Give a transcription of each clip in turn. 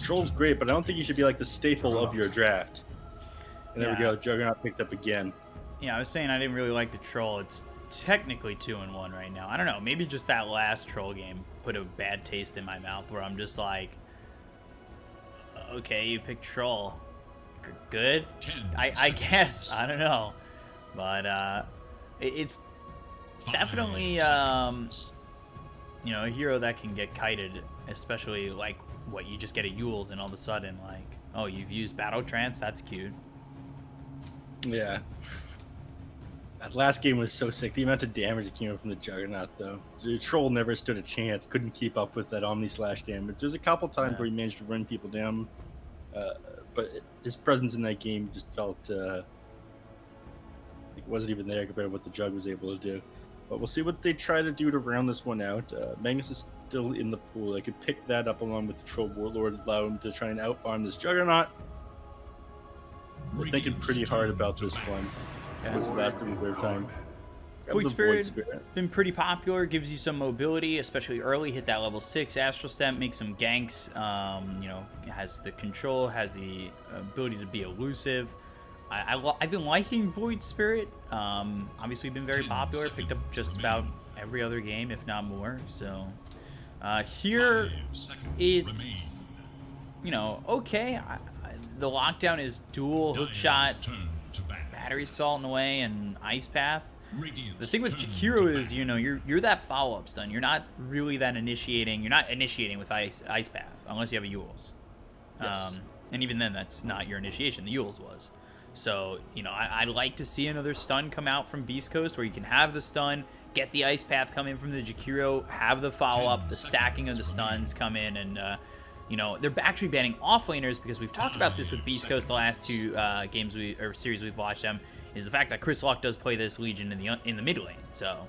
Troll's great, but I don't think he should be like the staple of your draft. And there we go. Juggernaut picked up again. Yeah, I was saying I didn't really like the Troll. It's technically 2-1 right now. I don't know. Maybe just that last Troll game put a bad taste in my mouth where I'm just like, okay, you picked Troll. Good? I guess. I don't know. But it's definitely, a hero that can get kited, especially like what you just get a Yules and all of a sudden, like, oh, you've used Battle Trance? That's cute. Yeah. That last game was so sick. The amount of damage that came up from the Juggernaut, though. The Troll never stood a chance. Couldn't keep up with that Omni Slash damage. There's a couple times where he managed to run people down. But his presence in that game just felt like it wasn't even there compared to what the Jug was able to do. But we'll see what they try to do to round this one out. Magnus is still in the pool. They could pick that up along with the Troll Warlord, allow him to try and outfarm this Juggernaut. We're thinking pretty hard about this one. What's the last reserve time? Void Spirit been pretty popular. Gives you some mobility, especially early. Hit that level 6 Astral Step, make some ganks. Has the control, has the ability to be elusive. I've been liking Void Spirit. Obviously been very popular. Picked up just about every other game, if not more. So here it's okay. The lockdown is dual hookshot, battery salt in a way, and ice path. The thing with Jakiro is, you're that follow-up stun. You're not really that initiating. You're not initiating with ice path unless you have a Yules. Yes. And even then, that's not your initiation. The Yules was. So, I'd like to see another stun come out from Beast Coast where you can have the stun, get the ice path come in from the Jakiro, have the follow-up, the stacking of the stuns come in, and they're actually banning offlaners because we've talked about this with Beast Coast the last two series we've watched them, is the fact that Chris Lock does play this Legion in the mid lane, so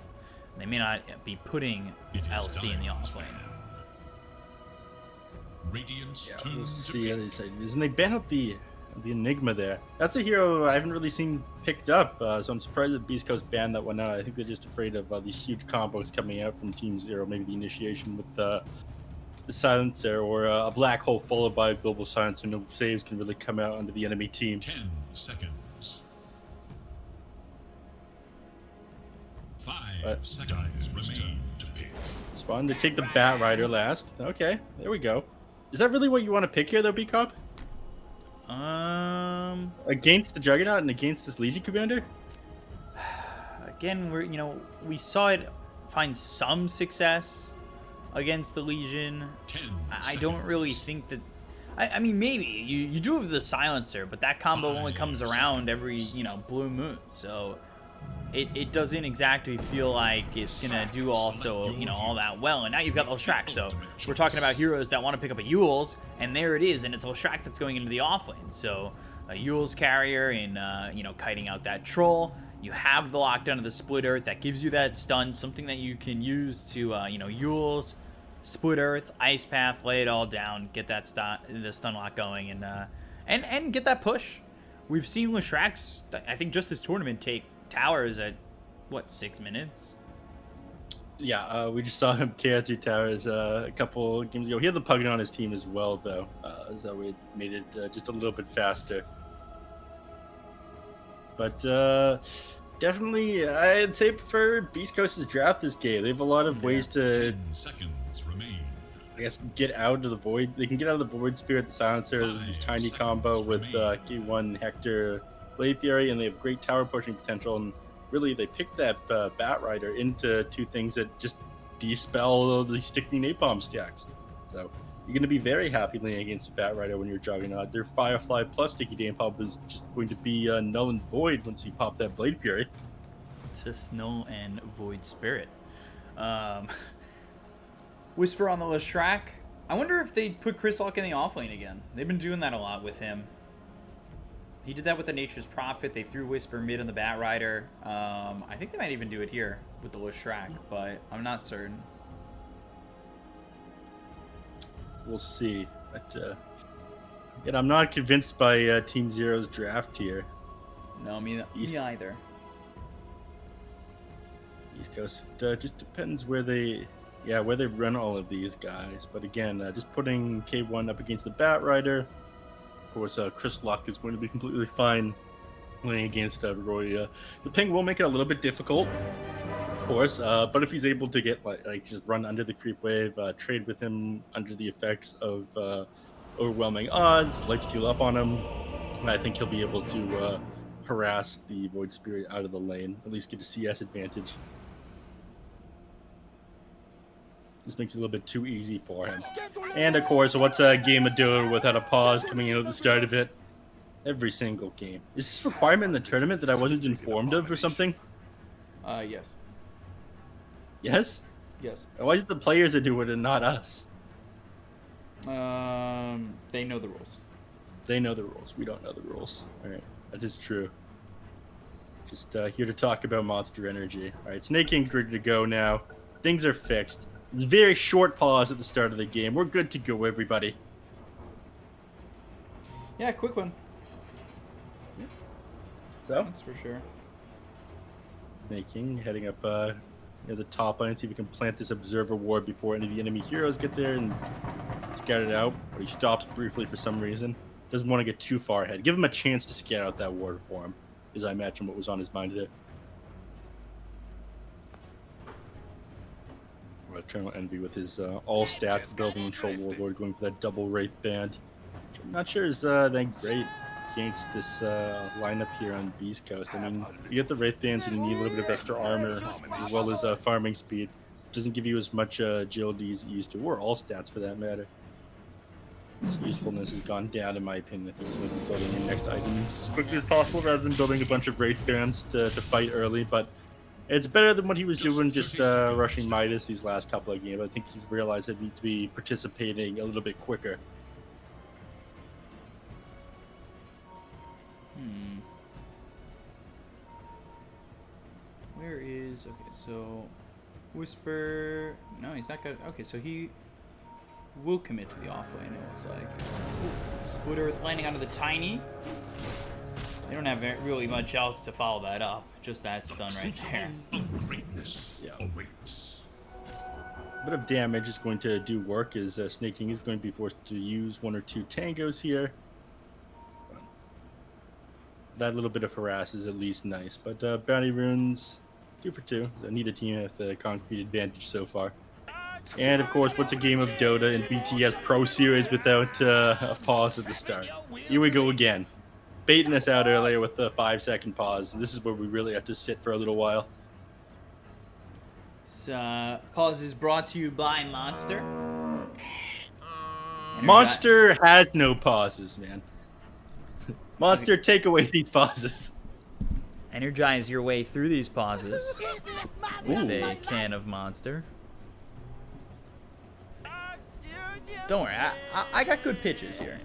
they may not be putting LC in the off lane. We'll see how they say. And they ban out the Enigma there. That's a hero I haven't really seen picked up, so I'm surprised that Beast Coast banned that one out. I think they're just afraid of these huge combos coming out from Team Zero, maybe the initiation with the silencer or a black hole followed by a global silencer. No saves can really come out under the enemy team. 10 seconds. 5 seconds remain to pick. Spawn to take the Bat Rider last. Okay, there we go. Is that really what you want to pick here, though, Bkop? Against the Juggernaut and against this Legion Commander? Again, we saw it find some success against the Legion. I don't really think that. I mean, maybe you do have the silencer, but that combo only comes around every blue moon, so it doesn't exactly feel like it's gonna do also all that well. And now you've got Leshrac, so we're talking about heroes that want to pick up a Yules, and there it is, and it's Leshrac that's going into the offlane. So a Yules carrier and kiting out that troll. You have the lockdown of the Split Earth that gives you that stun, something that you can use to Yules, Split Earth, Ice Path, lay it all down, get that the stun lock going, and get that push. We've seen Leshrac's, I think just this tournament, take towers at 6 minutes. Yeah, we just saw him tear through towers a couple games ago. He had the Puggan on his team as well, though, so we made it just a little bit faster. But definitely, I'd say prefer Beast Coast's draft this game. They have a lot of ways to 10 seconds remain. I guess get out of the void. They can get out of the void spirit, the silencer, this tiny combo with K1 Hector Blade Fury, and they have great tower pushing potential. And really, they picked that Bat Rider into two things that just dispel the sticky napalm stacks. So you're going to be very happy laying against a Bat Rider when you're Juggernaut. Their Firefly plus sticky napalm is just going to be null and void once you pop that Blade Fury. Just null and void spirit. Whisper on the Leshrac. I wonder if they'd put Chris Lock in the offlane again. They've been doing that a lot with him. He did that with the Nature's Prophet. They threw Whisper mid on the Bat Rider. I think they might even do it here with the Leshrac, but I'm not certain. We'll see. But yet I'm not convinced by Team Zero's draft here. No, me either. East Coast just depends where they yeah, where they run all of these guys. But again, just putting K1 up against the Bat Rider. Of course, Chris Luck is going to be completely fine playing against Roy. The ping will make it a little bit difficult, of course, but if he's able to get like just run under the creep wave, trade with him under the effects of overwhelming odds, lifesteal up on him, I think he'll be able to harass the Void Spirit out of the lane, at least get a CS advantage. This makes it a little bit too easy for him. And of course, what's a game of Dota without a pause coming in at the start of it? Every single game. Is this requirement in the tournament that I wasn't informed of or something? Yes. Yes? Yes. Why is it the players that do it and not us? They know the rules. They know the rules. We don't know the rules. Alright, that is true. Just here to talk about Monster Energy. Alright, Snake King's ready to go now. Things are fixed. It's a very short pause at the start of the game. We're good to go, everybody. Yeah, quick one. Yeah. So? That's for sure. Snake King heading up near the top line, see if we can plant this Observer Ward before any of the enemy heroes get there and scout it out. But he stops briefly for some reason. Doesn't want to get too far ahead. Give him a chance to scout out that ward for him, as I imagine what was on his mind there. Eternal Envy with his all stats building control warlord going for that double Wraith Band, which I'm not sure is that great against this lineup here on Beast Coast. I mean, you get the Wraith Bands and you need a little bit of extra armor as well as farming speed. Doesn't give you as much agility as it used to, or all stats for that matter. Its usefulness has gone down, in my opinion. I think it's going to be building your next items as quickly as possible rather than building a bunch of Wraith Bands to fight early, but it's better than what he was doing, just rushing Midas these last couple of games. I think he's realized that he needs to be participating a little bit quicker. Where is... Okay, so... Whisper... No, he's not gonna... Okay, so he will commit to the offlane, it looks like. Ooh, Split Earth landing onto the Tiny. They don't have really much else to follow that up. Just that stun right there. Greatness awaits. A bit of damage is going to do work, as Snake King is going to be forced to use one or two tangos here. That little bit of harass is at least nice, but bounty runes, 2 for 2. Neither team has the concrete advantage so far. And of course, what's a game of Dota and BTS Pro Series without a pause at the start? Here we go again. Baiting us out earlier with the 5-second pause. This is where we really have to sit for a little while. This pause is brought to you by Monster. Monster has no pauses, man. Monster, take away these pauses. Energize your way through these pauses with a can of Monster. Don't worry, I got good pitches here.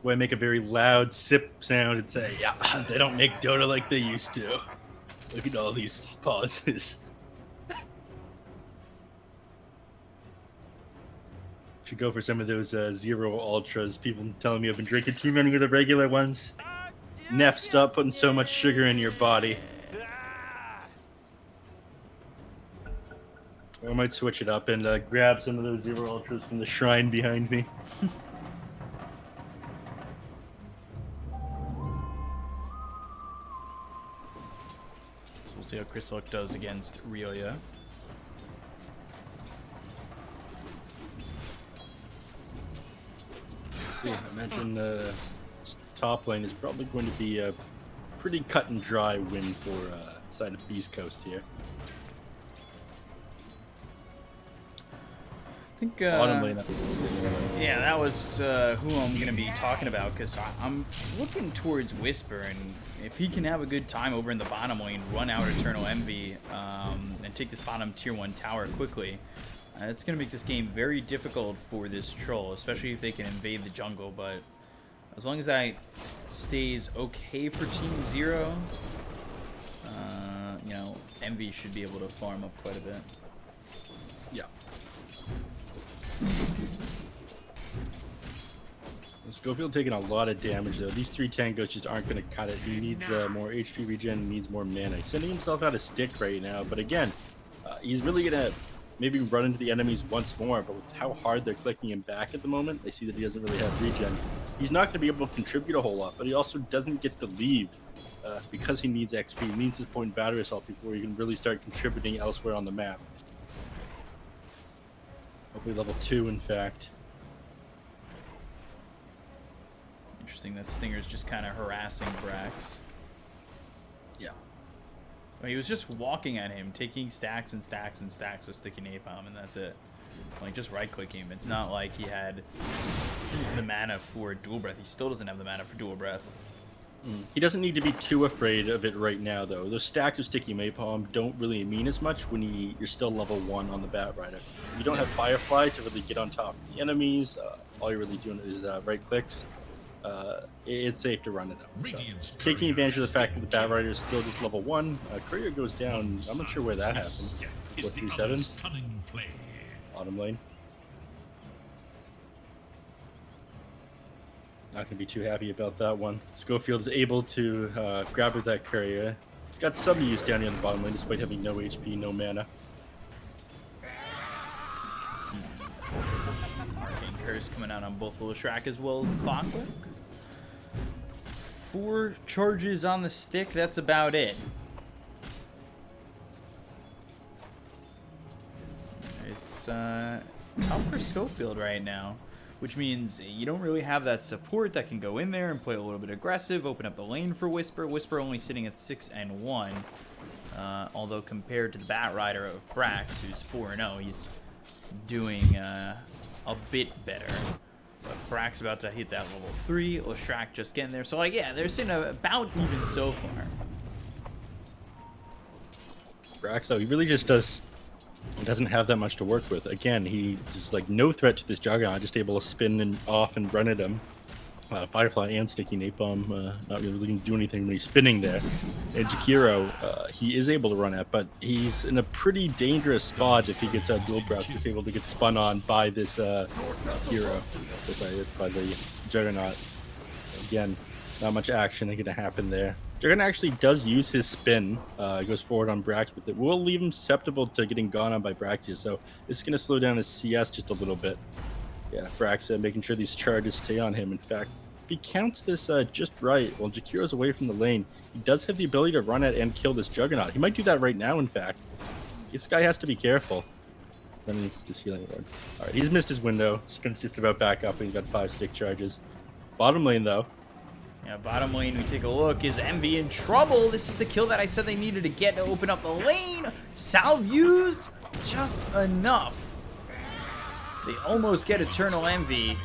Where I make a very loud sip sound and say, yeah, they don't make Dota like they used to. Look at all these pauses. Should go for some of those Zero Ultras. People telling me I've been drinking too many of the regular ones. Neph, stop putting so much sugar in your body. Or I might switch it up and grab some of those Zero Ultras from the shrine behind me. So we'll see how Chris Luck does against Ryoya. See, I imagine top lane is probably going to be a pretty cut and dry win for side of Beast Coast here. I think, Bottom lane. yeah, that was who I'm going to be talking about, because I'm looking towards Whisper, and if he can have a good time over in the bottom lane, run out Eternal Envy, and take this bottom tier 1 tower quickly, it's going to make this game very difficult for this troll, especially if they can invade the jungle, but as long as that stays okay for Team Zero, you know, Envy should be able to farm up quite a bit. Yeah. Schofield taking a lot of damage though. These 3 tangos just aren't going to cut it. He needs more HP regen, needs more mana. He's sending himself out of stick right now, but again, he's really going to maybe run into the enemies once more, but with how hard they're clicking him back at the moment, they see that he doesn't really have regen. He's not going to be able to contribute a whole lot, but he also doesn't get to leave because he needs XP. He needs his point battery assault before he can really start contributing elsewhere on the map. Hopefully level 2, in fact. Interesting that Stinger's just kind of harassing Brax. Yeah. Well, he was just walking at him, taking stacks and stacks and stacks of sticky napalm, and that's it. Like, just right-clicking him. It's not like he had the mana for dual breath. He still doesn't have the mana for dual breath. He doesn't need to be too afraid of it right now, though. Those stacks of sticky napalm don't really mean as much when you're still level 1 on the Bat Rider. You don't have Firefly to really get on top of the enemies. All you're really doing is right clicks. It's safe to run it up. So, taking advantage of the fact that the Bat Rider is still just level 1, Courier goes down. I'm not sure where that happened. What, 3-7s? Bottom lane. Not going to be too happy about that one. Schofield is able to grab with that Courier. He's got some use down here on the bottom lane despite having no HP, no mana. Arcane Curse coming out on both Leshrac as well as Clockwork. 4 charges on the stick, that's about it. It's tough for Schofield right now, which means you don't really have that support that can go in there and play a little bit aggressive, open up the lane for Whisper. Whisper only sitting at 6-1, although compared to the Bat Rider of Brax, who's 4-0, he's doing a bit better. But Brax about to hit that level 3, Leshrac just getting there. So, like, yeah, they're sitting about even so far. Brax, though, he really just doesn't have that much to work with. Again, he's like no threat to this Juggernaut, just able to spin and off and run at him. Firefly and Sticky Napalm not really going to do anything when he's spinning there. And Jakiro, he is able to run at, but he's in a pretty dangerous spot if he gets out dual breath, just able to get spun on by this hero, by the Juggernaut. Again, not much action going to happen there. Juggernaut actually does use his spin, goes forward on Brax with it. We'll leave him susceptible to getting gone on by Braxia, so this is going to slow down his CS just a little bit. Yeah, Brax making sure these charges stay on him. In fact, if he counts this just right, while Jakiro's away from the lane, he does have the ability to run at and kill this Juggernaut. He might do that right now, in fact. This guy has to be careful. Then he's this healing ward. Alright, he's missed his window. Spin's just about back up, and he's got 5 stick charges. Bottom lane, though. Yeah, bottom lane, we take a look. Is Envy in trouble? This is the kill that I said they needed to get to open up the lane. Salve used just enough. They almost get Eternal Envy.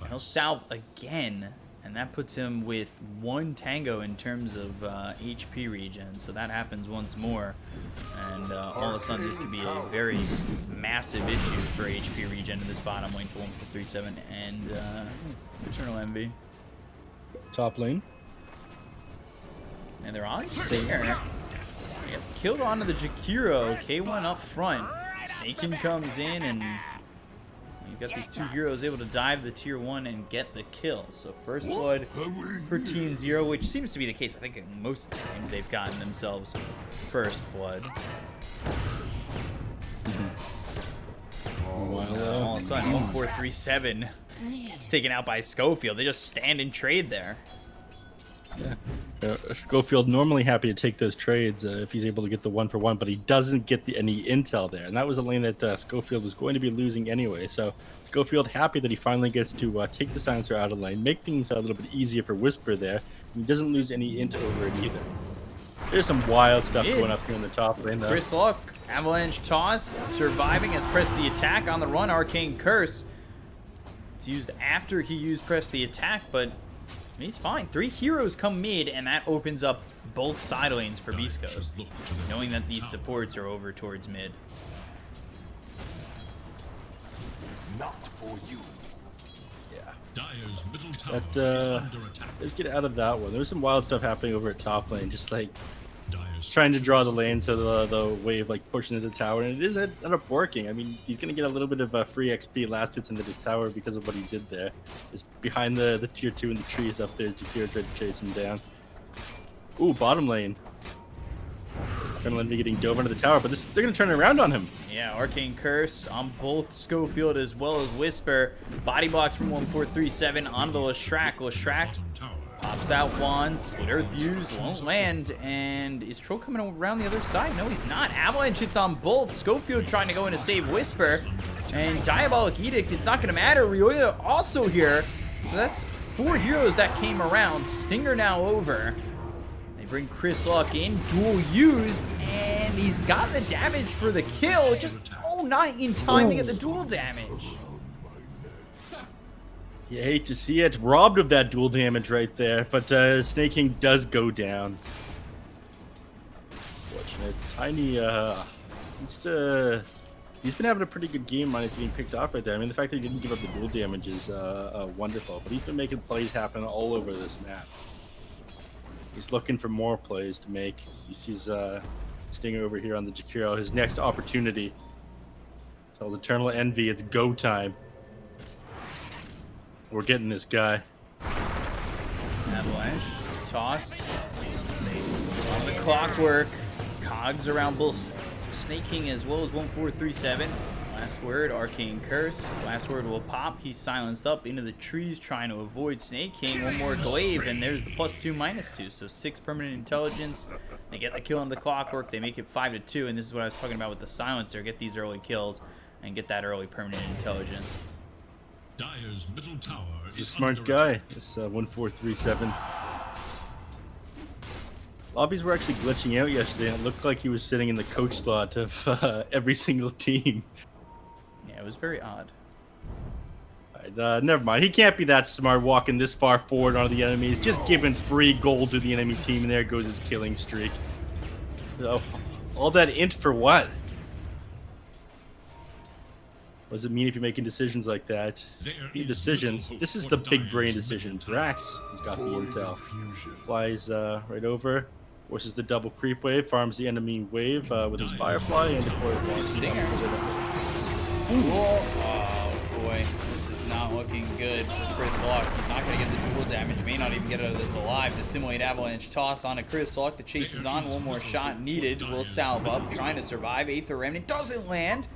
He'll salve again, and that puts him with 1 tango in terms of HP regen. So that happens once more, and all of a sudden this could be a very massive issue for HP regen in this bottom lane for 1-4-3-7 and Eternal Envy. Top lane. And they're on Stinger. Yep, killed onto the Jakiro. K1 up front. Snakekin comes in, and you've got these 2 heroes able to dive the tier 1 and get the kill. So first blood for Team 0, which seems to be the case. I think in most of the times they've gotten themselves first blood. All of a sudden, 1-4-3-7 it's taken out by Schofield. They just stand and trade there. Yeah. Schofield normally happy to take those trades if he's able to get the 1-for-1, but he doesn't get any intel there. And that was a lane that Schofield was going to be losing anyway. So Schofield happy that he finally gets to take the silencer out of the lane, make things a little bit easier for Whisper there. And he doesn't lose any intel over it either. There's some wild stuff going up here in the top lane, though. Chris Luck, Avalanche Toss, surviving as press the attack on the run. Arcane Curse. It's used after he used press the attack, but he's fine. 3 heroes come mid, and that opens up both side lanes for Beast Coast, knowing that these supports are over towards mid. Not for you. Yeah. Let's get out of that one. There's some wild stuff happening over at top lane, just like trying to draw the lane so the wave like pushing into the tower, and it is end up working. I mean, he's gonna get a little bit of free XP last hits into this tower because of what he did there. Just behind the tier 2 in the trees up there, Jakiro tried to chase him down. Ooh, bottom lane. Gonna be getting dove under the tower, but they're gonna turn it around on him. Yeah, Arcane Curse on both Schofield as well as Whisper. Body blocks from 1437 onto the Leshrac. Leshrac pops that wand. Split Earth used, won't land. And is Troll coming around the other side? No, he's not. Avalanche hits on both. Schofield trying to go in to save Whisper. And Diabolic Edict, it's not going to matter. Rioya also here. So that's 4 heroes that came around. Stinger now over. They bring Chris Luck in. Duel used. And he's got the damage for the kill. Just, oh, not in time to get the dual damage. You hate to see it. Robbed of that dual damage right there. But Snake King does go down. Fortunate. Tiny, he's been having a pretty good game minus being picked off right there. I mean, the fact that he didn't give up the dual damage is wonderful. But he's been making plays happen all over this map. He's looking for more plays to make. He sees Stinger over here on the Jakiro. His next opportunity. Tell Eternal Envy it's go time. We're getting this guy. Avalanche. Toss. On the clockwork. Cogs around both Snake King as well as 1437. Last word, Arcane Curse. Last word will pop. He's silenced up into the trees trying to avoid Snake King. One more glaive, and there's the +2, -2. So 6 permanent intelligence. They get the kill on the clockwork. They make it 5-2, and this is what I was talking about with the silencer. Get these early kills and get that early permanent intelligence. Dire's middle tower He's a smart guy. This 1437. Lobbies were actually glitching out yesterday, and it looked like he was sitting in the coach slot of every single team. Yeah, it was very odd. Right, never mind. He can't be that smart walking this far forward onto the enemies. Just giving free gold to the enemy team, and there goes his killing streak. So, all that int for what? What does it mean if you're making decisions like that? Need decisions. This is the big brain decision. Brax has got the intel. Flies right over. Forces the double creep wave. Farms the enemy wave with his Firefly and deploys Stinger. Oh boy, this is not looking good for Chris Luck. He's not going to get the dual damage. May not even get out of this alive. To simulate Avalanche toss on a Chris Luck. The chase is on. One more shot needed. Will salve up. Trying to survive. Aether Remnant doesn't land.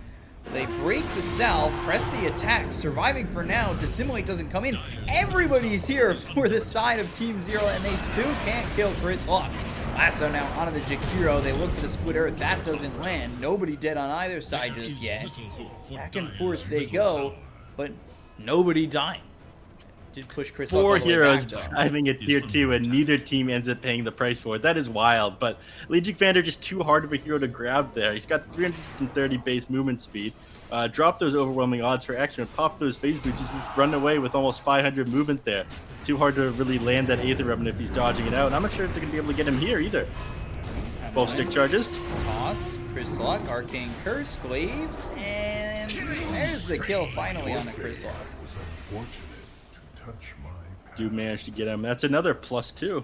They break the salve, press the attack, surviving for now. Dissimulate doesn't come in. Everybody's here for the side of Team Zero, and they still can't kill Chris Luck. Lasso now onto the Jakiro. They look for the split earth. That doesn't land. Nobody dead on either side just yet. Back and forth they go, but nobody dying. Did push Chris Luck. 4 heroes having a tier 2, and neither team ends up paying the price for it. That is wild, but Legion Commander just too hard of a hero to grab there. He's got 330 base movement speed. Drop those overwhelming odds for action and pop those phase boots. He's just run away with almost 500 movement there. Too hard to really land that Aether Remnant if he's dodging it out. And I'm not sure if they're going to be able to get him here either. 12 stick charges. Toss, Chris Luck, Arcane Curse, Glaives, and there's the kill finally on the Chris Luck. Do manage to get him. That's another +2.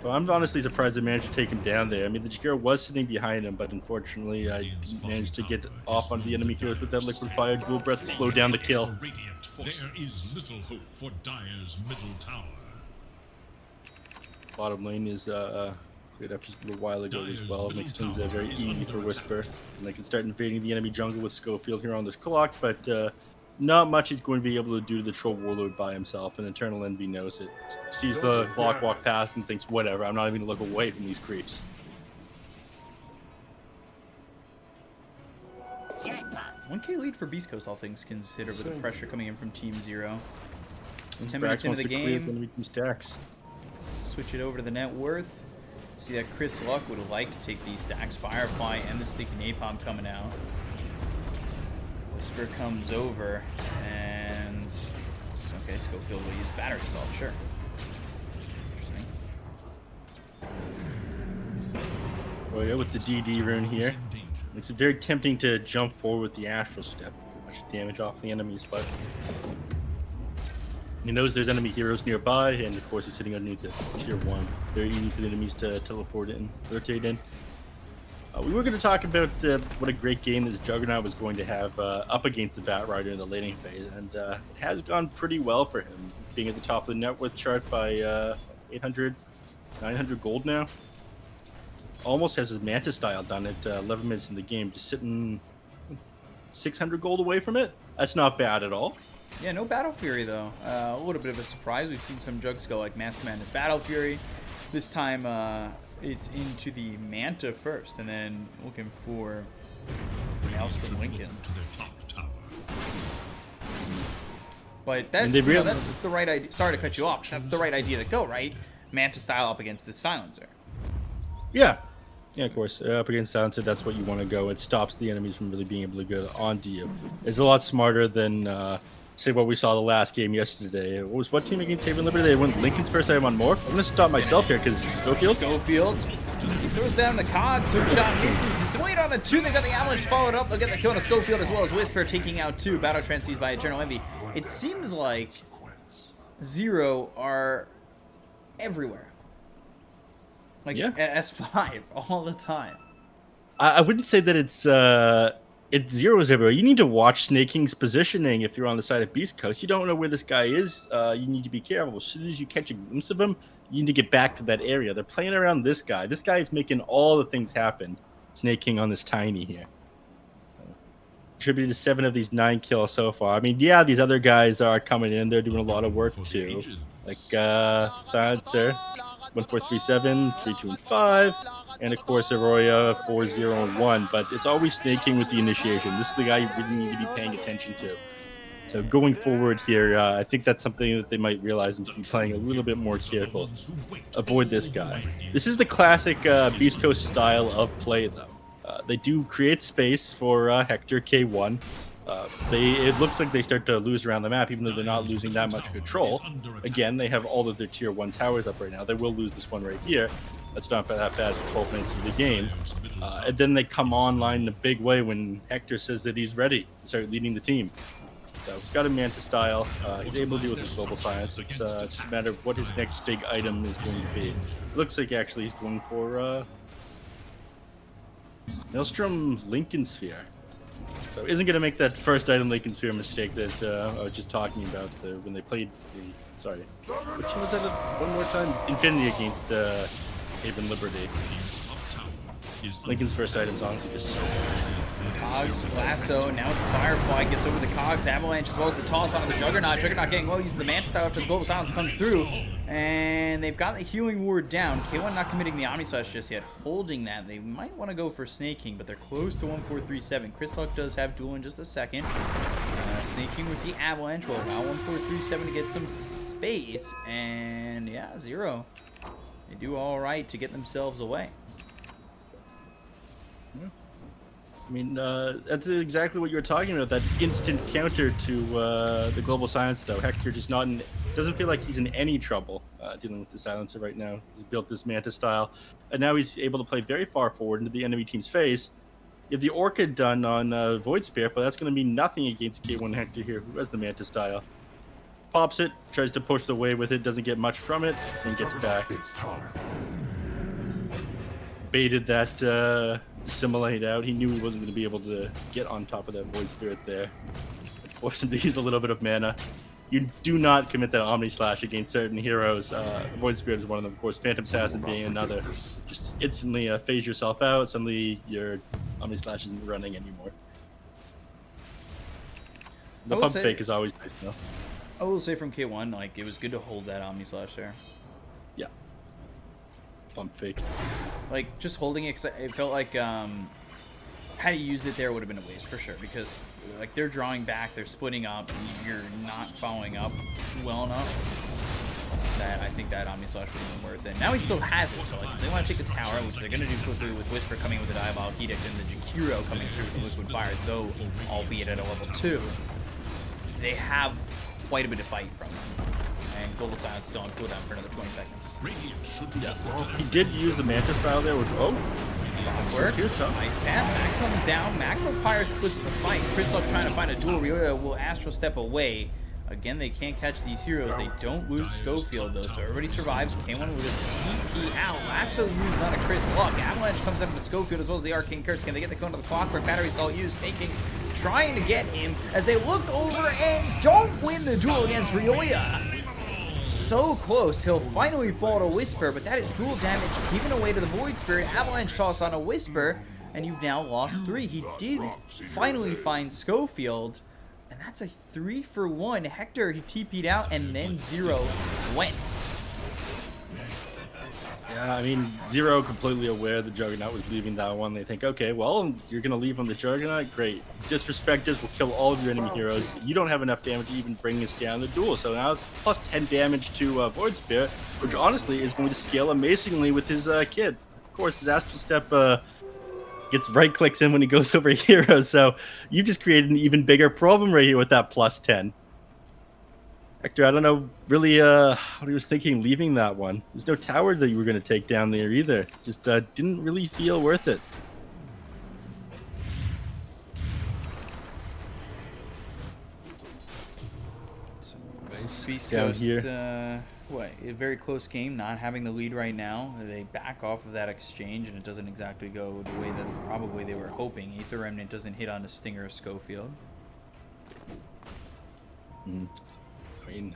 So I'm honestly surprised they managed to take him down there. I mean, the Jakiro was sitting behind him, but unfortunately, I didn't manage to get off onto the enemy heroes with that liquid fire dual breath to slow down the kill. There is little hope for Dire's middle tower. Bottom lane is cleared up just a little while ago as well. It makes things very easy for Whisper, and they can start invading the enemy jungle with Schofield here on this clock, but not much he's going to be able to do to the Troll Warlord by himself, and Eternal Envy knows it. Sees the clock walk past and thinks, whatever, I'm not even going to look away from these creeps. $1K lead for Beastcoast, all things considered, with the pressure coming in from Team Zero. 10 Brax minutes into wants the to clear the game, enemy team's stacks. switch it over to the net worth. See that Chris Luck would like to take these stacks. Firefly and the Sticky Napalm coming out. Whisper comes over, and okay, Schofield will use battery assault, sure. Interesting. Oh yeah, with the DD rune here. It's very tempting to jump forward with the Astral Step. Get much damage off the enemies, but he knows there's enemy heroes nearby, and of course he's sitting underneath the tier 1. Very easy for the enemies to teleport in, rotate in. We were going to talk about what a great game this Juggernaut was going to have up against the Batrider in the laning phase, and it has gone pretty well for him, being at the top of the net worth chart by 800, 900 gold now. almost has his Manta style done at 11 minutes in the game, just sitting 600 gold away from it. That's not bad at all. Yeah, no Battle Fury, though. A little bit of a surprise. We've seen some jugs go like Mass Command as Battle Fury. This time, it's into the Manta first, and then looking for Maelstrom Lincolns. But that's the right idea. Sorry to cut you off. That's the right idea to go, right? Manta style up against this Silencer. Yeah. Yeah, of course. Up against Silencer, that's what you want to go. It stops the enemies from really being able to go onto you. It's a lot smarter than, say, what we saw the last game yesterday. It was what team against Haven Liberty? They went Lincoln's first time on Morph. I'm going to stop myself here because Schofield. He throws down the cogs. Hook shot misses. Dissuade on a 2. They got the Avalanche followed up. They'll get the kill on a Schofield as well as Whisper taking out 2. Battle Trance used by Eternal Envy. It seems like Zero are everywhere. Like S5 all the time. I wouldn't say that it's Zero's everywhere. You need to watch Snake King's positioning if you're on the side of Beast Coast. You don't know where this guy is. You need to be careful. As soon as you catch a glimpse of him, you need to get back to that area. They're playing around this guy. This guy is making all the things happen. Snake King on this Tiny here. Contributed to 7 of these 9 kills so far. I mean, yeah, these other guys are coming in. They're doing a lot of work too. Like Silencer, 1437, 32 and 5. And of course, Arroyo 4-0 and 1. But it's always Snake King with the initiation. This is the guy you really need to be paying attention to. So going forward here, I think that's something that they might realize and be playing a little bit more careful. Avoid this guy. This is the classic Beast Coast style of play, though. They do create space for Hector K1. It looks like they start to lose around the map, even though they're not losing that much control. Again, they have all of their tier 1 towers up right now. They will lose this one right here. That's not that bad for 12 minutes of the game. And then they come online in a big way when Hector says that he's ready to start leading the team. So he's got a Manta style. He's able to deal with his global science. It's just a matter of what his next big item is going to be. It looks like actually he's going for Maelstrom Lincoln Sphere. So isn't going to make that first item Lincoln Sphere mistake that I was just talking about when they played the... Sorry. Which was that one more time? Infinity against Haven Liberty. Lincoln's first item is honestly just so good. Cogs, Lasso, now with the Firefly, gets over the Cogs, Avalanche as well as the toss onto the Juggernaut. Juggernaut getting well using the Manta style after the Global Silence comes through. And they've got the Healing Ward down. K1 not committing the Omni Slash just yet. Holding that, they might want to go for Snake King, but they're close to 1437. Chris Luck does have duel in just a second. Snake King with the Avalanche will allow 1437 to get some space. And yeah, Zero. They do all right to get themselves away. I mean, that's exactly what you were talking about, that instant counter to the Global Silence, though. Hector just doesn't feel like he's in any trouble dealing with the Silencer right now. He's built this Manta style, and now he's able to play very far forward into the enemy team's face. You have the Orchid done on Void Spirit, but that's going to mean nothing against K1 Hector here, who has the Manta style. Pops it, tries to push the wave with it, doesn't get much from it, and gets back. Baited that... Assimilate out. He knew he wasn't going to be able to get on top of that Void Spirit there. Force him to use a little bit of mana. You do not commit that Omni Slash against certain heroes. Void Spirit is one of them, of course. Phantom Assassin being another. Just instantly phase yourself out. Suddenly your Omni Slash isn't running anymore. The pump fake is always nice, though. I will say from K1, like, it was good to hold that Omni Slash there. Yeah. Pump fake. Like, just holding it, it felt like had you used it there would have been a waste for sure, because like they're drawing back, they're splitting up, and you're not following up well enough that I think that Omni Slash would have been worth it. Now he still has it, so like if they want to take this tower, which they're going to do quickly with Whisper coming with the Diabolic Edict and the Jakiro coming through with Liquid Fire, though albeit at a level 2, they have quite a bit of fight from them. And Global Silence still on cooldown for another 20 seconds. Yeah, well, he did use the Manta style there, which work. Nice path. Mac comes down. Magpire splits the fight. Chris Luck trying to find a duel. Rioya will Astral Step away. Again, they can't catch these heroes. They don't lose Schofield, though, so everybody survives. K1 with a sneaky out. Lasso used on a Chris Luck. Avalanche comes up with Schofield as well as the Arcane Curse. Can they get the cone to the Clockwork? Battery Assault used. Snaking, trying to get him as they look over and don't win the duel against Rioya. so close. He'll finally fall to Whisper, but that is dual damage given away to the Void Spirit. Avalanche toss on a Whisper, and you've now lost 3. He did finally find Schofield, and that's a 3-for-1. Hector, he TP'd out, and then Zero went. Yeah, I mean, Zero completely aware the Juggernaut was leaving that one. They think, okay, well, you're going to leave on the Juggernaut? Great. Disrespect us, we'll kill all of your enemy heroes. You don't have enough damage to even bring us down the duel. So now plus 10 damage to Void Spirit, which honestly is going to scale amazingly with his kid. Of course, his Astral Step gets right-clicks in when he goes over heroes. So you just created an even bigger problem right here with that plus 10. Hector, I don't know really what he was thinking leaving that one. There's no tower that you were going to take down there either. Just didn't really feel worth it. So, Nice. Beast Down Coast, here. what, a very close game, not having the lead right now. They back off of that exchange, and it doesn't exactly go the way that probably they were hoping. Aether Remnant doesn't hit on a Stinger or Schofield. I mean,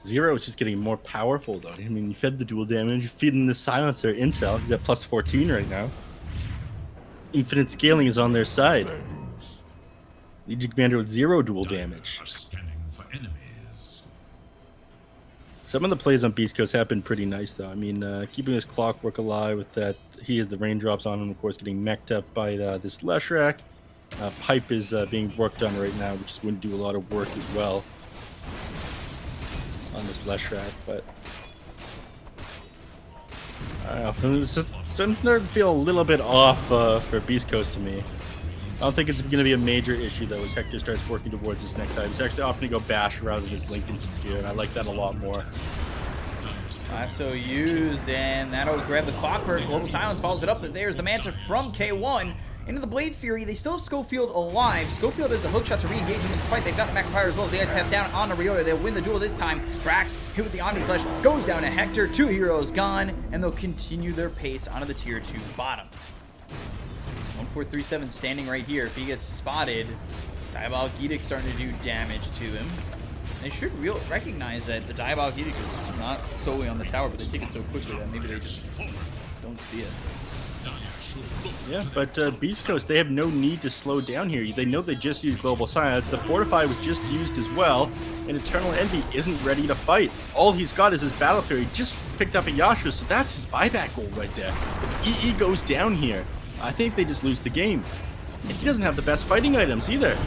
Zero is just getting more powerful, though. I mean, you fed the dual damage, you're feeding the Silencer intel. He's at plus 14 right now. Infinite scaling is on their side. Legion Commander with 0 dual damage. Are scanning for enemies. Some of the plays on Beast Coast have been pretty nice, though. I mean, keeping his Clockwork alive with that. He has the raindrops on him, of course, getting mech'd up by this Leshrac. Pipe is being worked on right now, which is going to do a lot of work as well on this Leshrac, but I don't know. It's starting to feel a little bit off for Beast Coast to me. I don't think it's going to be a major issue though as Hector starts working towards this next item. He's actually opting to go Bash rather than his Lincoln Spear, and I like that a lot more. Lasso used, and that'll grab the Clockwork. Global Silence follows it up. There's the Manta from K1. Into the Blade Fury, they still have Schofield alive. Schofield has the hookshot to re-engage him in the fight. They've got the Magnifier as well as the Ice Path down on the Ryoya. They'll win the duel this time. Brax hit with the Omni Slash, goes down to Hector. 2 heroes gone, and they'll continue their pace onto the tier 2 bottom. 1437 standing right here. If he gets spotted, Diabolic Edict starting to do damage to him. They should recognize that the Diabolic Edict is not solely on the tower, but they take it so quickly that maybe they just don't see it. Yeah, but Beast Coast, they have no need to slow down here. They know they just used Global Silence. The Fortify was just used as well, and Eternal Envy isn't ready to fight. All he's got is his Battle Fury. He just picked up a Yasha, so that's his buyback goal right there. If EE goes down here, I think they just lose the game. And he doesn't have the best fighting items either.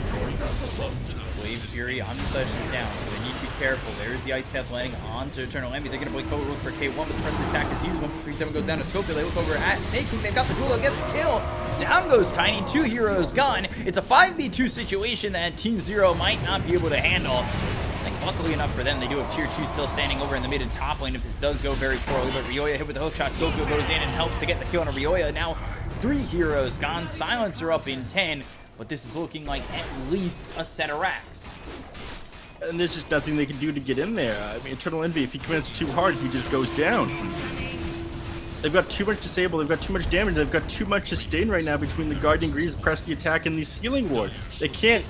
Blade Fury, Omnislash is down, so they need to be careful. There's the Ice Path landing onto Eternal Envy. They're going to blink forward, look for K1, but the press attack is used. 1437 goes down to Schofield. They look over at Snake King. They've got the duel. They'll get the kill. Down goes Tiny. 2 heroes gone. It's a 5v2 situation that Team Zero might not be able to handle. I think luckily enough for them, they do have tier 2 still standing over in the mid and top lane if this does go very poorly. But Ryoya hit with the hookshot. Schofield goes in and helps to get the kill on a Ryoya. Now 3 heroes gone. Silencer up in 10. But this is looking like at least a set of racks. And there's just nothing they can do to get in there. I mean, Eternal Envy, if he commits too hard, he just goes down. They've got too much disable, they've got too much damage, they've got too much sustain right now between the Guardian Greaves, press the attack, and these Healing Ward. They can't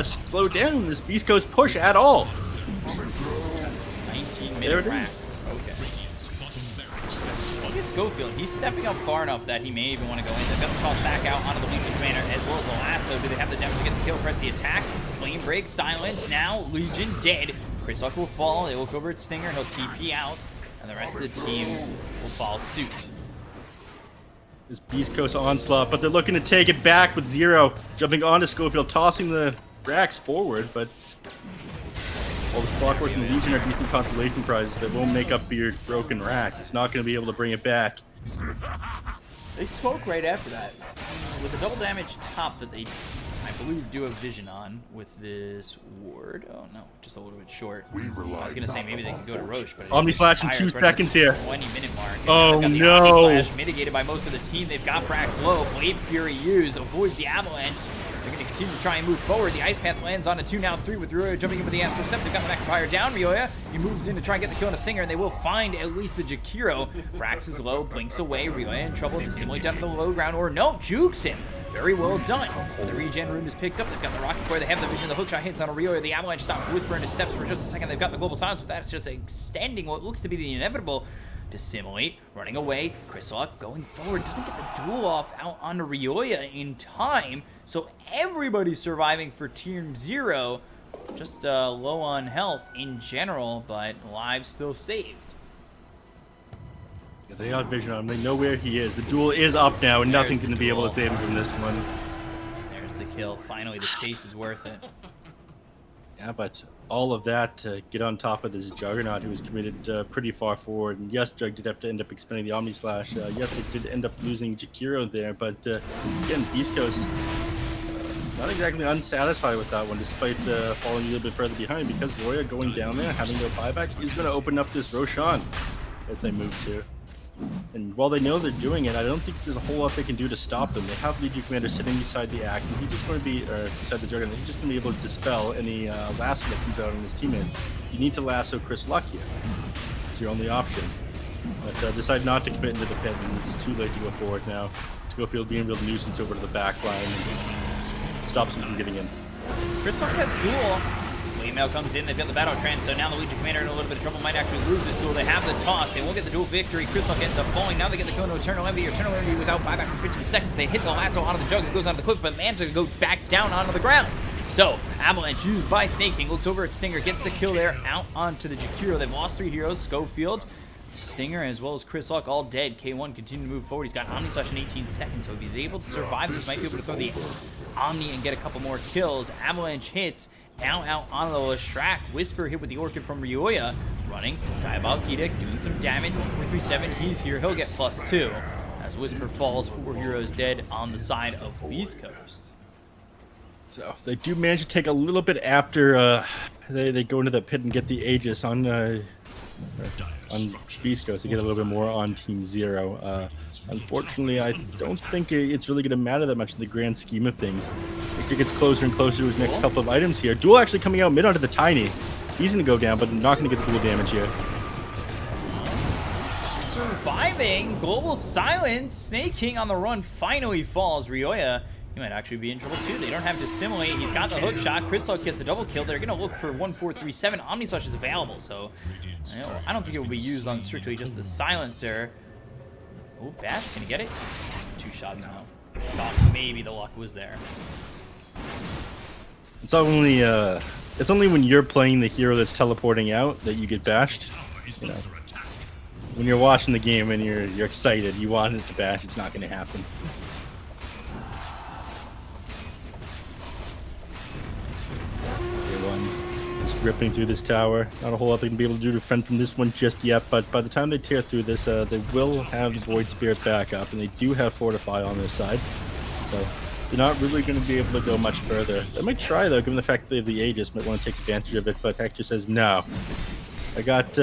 slow down this Beast Coast push at all. 19-minute racks. Okay. Look at Schofield. He's stepping up far enough that he may even want to go in. They're going to toss back out onto the Legion Commander as well as the Lasso. Do they have the damage to get the kill? Press the attack. Flame break. Silence. Now Legion dead. Chris Luck will fall. They look over at Stinger. He'll TP out. And the rest of the team will follow suit. This Beast Coast onslaught, but they're looking to take it back with Zero. Jumping onto Schofield, tossing the racks forward, but all this Clockwork and Legion are decent consolation prizes that won't make up for your broken racks. It's not going to be able to bring it back. They spoke right after that. With the double damage top that they, I believe, do have vision on with this ward. Oh no, just a little bit short. I was going to say maybe they can go to Roche, but Omni Slash in 2 seconds here. 20-minute mark. Oh got the no. Omni Slash mitigated by most of the team. They've got Brax low. Blade Fury used, avoids the avalanche. They're going to continue to try and move forward. The Ice Path lands on a 2, now 3 with Ryoya jumping in with the Astral Step. They've got the Magnifier down. Ryoya, he moves in to try and get the kill on a Stinger, and they will find at least the Jakiro. Brax is low, blinks away. Ryoya in trouble to simulate down to the low ground, or no, jukes him. Very well done. The regen rune is picked up. They've got the rocket flare. They have the vision. The hookshot hits on a Rioya. The avalanche stops Whisper in his steps for just a second. They've got the global silence, but that's just extending what looks to be the inevitable. Dissimilate, running away. Chrysalok going forward. Doesn't get the duel off out onto Rioya in time. So everybody's surviving for Team 0. Just low on health in general, but lives still saved. Yeah, they got vision on him. They know where he is. The duel is up now, and nothing's going to be able to save him from this one. There's the kill. Finally, the chase is worth it. Yeah, but all of that to get on top of this Juggernaut who was committed pretty far forward. And yes, Jug did have to end up expending the Omni Slash. Yes, they did end up losing Jakiro there, but again, Beast Coast not exactly unsatisfied with that one, despite falling a little bit further behind, because Roya going down there, having no buyback, is going to open up this Roshan as they move to. And while they know they're doing it, I don't think there's a whole lot they can do to stop them. They have Legion Commander sitting beside the Act, and he's just going to be, beside the Juggernaut, he's just going to be able to dispel any lasso that comes out on his teammates. You need to lasso Chris Luck here. It's your only option. But decide not to commit into the pit, and it's too late to go forward now. Schofield being a real nuisance over to the back line and stops him from getting in. Chrysalok has duel. Waymail comes in, they've got the battle trend, so now the Legion Commander in a little bit of trouble, might actually lose this duel. They have the toss, they won't get the duel victory. Chrysalok ends up falling. Now they get the Kono Eternal Envy. Eternal Envy without buyback for 15 seconds. They hit the lasso onto the Jug, it goes onto the cliff, but Manta goes back down onto the ground. So, Avalanche used by Snake King, looks over at Stinger, gets the kill there, out onto the Jakiro. They've lost 3 heroes, Schofield, Stinger, as well as Chrysalok, all dead. K1 continue to move forward. He's got Omni Slash in 18 seconds, so if he's able to survive this, might be able to throw the Omni and get a couple more kills. Avalanche hits, now out on the Leshrac. Whisper hit with the Orchid from Rioya. Running, Diabolic Edict, doing some damage. 1.37, he's here, he'll get +2. As Whisper falls, 4 heroes dead on the side of Beast Coast. So they do manage to take a little bit after they go into the pit and get the Aegis on Beast Coast to get a little bit more on Team 0. Unfortunately, I don't think it's really going to matter that much in the grand scheme of things. It gets closer and closer to his next couple of items here. Duel actually coming out mid onto the Tiny. He's going to go down, but not going to get the duel damage here. Surviving, Global Silence, Snake King on the run finally falls. Rioya, he might actually be in trouble too. They don't have Dissimilate. He's got the hook shot. Chrysalok gets a double kill. They're going to look for 1.437. Omni Slash is available, so I don't think it will be used on strictly just the silencer. Oh, Bash, can he get it? 2 shots now. Thought maybe the luck was there. It's only when you're playing the hero that's teleporting out that you get bashed. You know, when you're watching the game and you're excited, you want it to bash. It's not going to happen. Ripping through this tower. Not a whole lot they can be able to do to defend from this one just yet, but by the time they tear through this, they will have the Void Spirit back up, and they do have Fortify on their side. So they're not really going to be able to go much further. They might try, though, given the fact that they have the Aegis, might want to take advantage of it, but Hector says, no. I got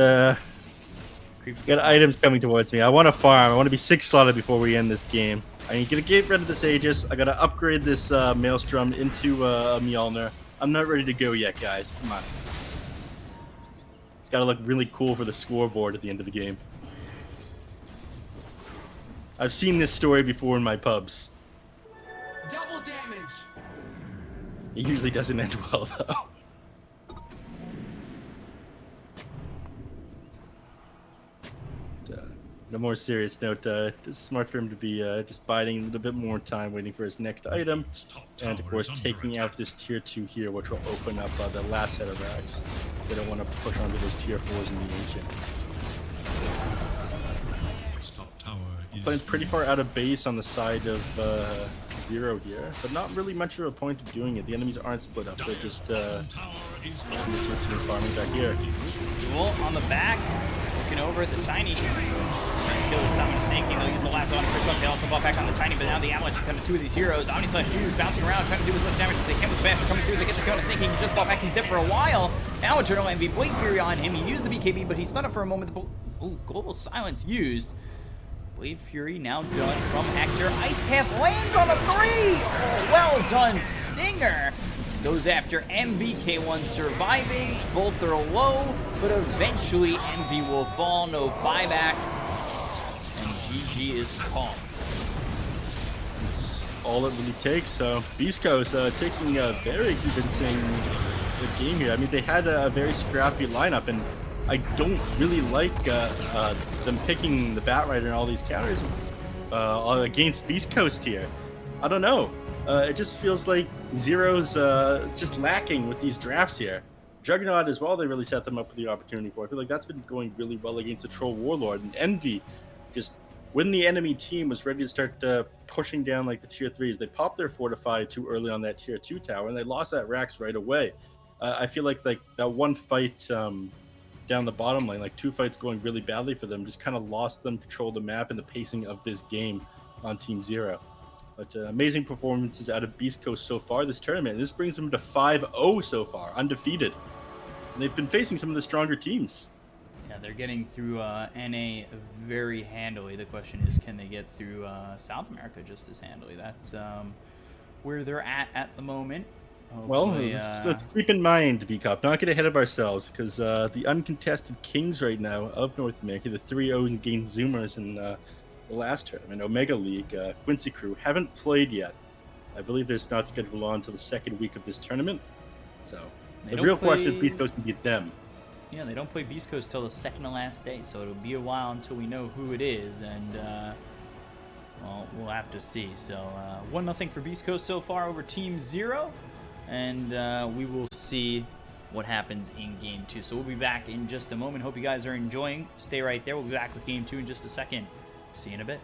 items coming towards me. I want to farm. I want to be 6 slotted before we end this game. I'm going to get rid of this Aegis. I got to upgrade this Maelstrom into a Mjolnir. I'm not ready to go yet, guys. Come on. It's got to look really cool for the scoreboard at the end of the game. I've seen this story before in my pubs. Double damage. It usually doesn't end well, though. On a more serious note, it's smart for him to be just biding a little bit more time, waiting for his next item, and of course taking out this tier 2 here, which will open up the last set of racks. They don't want to push onto those tier 4s in the Ancient. Playing pretty far out of base on the side of 0 here, but not really much of a point of doing it. The enemies aren't split up, they're just farming back here. Duel on the back, looking over at the Tiny. Kill with Summon Snake King. They'll use the last on Chrysalok. They also bought back on the Tiny, but now the Avalanche has 2 of these heroes. Omni Slash Hughes bouncing around, trying to do as much damage as they can with the Bash coming through. They get the kill on Snake King. He just bought back. He's dead for a while. Now Eternal Envy, Blade Fury on him. He used the BKB, but he stunned up for a moment. Ooh, Global Silence used. Blade Fury now done from Hector. Ice Path lands on a 3! Oh, well done, Stinger. Goes after Envy. K1 surviving. Both are low, but eventually Envy will fall. No buyback. And GG is called. It's all it really takes. So Beast Coast taking a very convincing game here. I mean, they had a very scrappy lineup, and I don't really like them picking the Batrider and all these counters against Beast Coast here. I don't know. It just feels like Zero's just lacking with these drafts here. Juggernaut as well, they really set them up for the opportunity for. I feel like that's been going really well against the Troll Warlord. And Envy, just when the enemy team was ready to start pushing down like the tier 3s, they popped their Fortify too early on that tier 2 tower, and they lost that Rax right away. I feel like that one fight down the bottom lane, like 2 fights going really badly for them, just kind of lost them control of the map and the pacing of this game on Team Zero. But amazing performances out of Beast Coast so far this tournament. And this brings them to 5-0 so far, undefeated. And they've been facing some of the stronger teams. Yeah, they're getting through NA very handily. The question is, can they get through South America just as handily? That's where they're at the moment. Hopefully, well, let's keep in mind, Bkop, not get ahead of ourselves, because the uncontested kings right now of North America, the 3-0 against Zoomers in the last tournament, Omega League, Quincy Crew, haven't played yet. I believe it's not scheduled on until the second week of this tournament. So the real question is Beast Coast can beat them. Yeah, they don't play Beast Coast till the second to last day, so it'll be a while until we know who it is, and well, we'll have to see. So 1-0 for Beast Coast so far over Team Zero, and we will see what happens in Game 2. So we'll be back in just a moment. Hope you guys are enjoying. Stay right there. We'll be back with Game 2 in just a second. See you in a bit.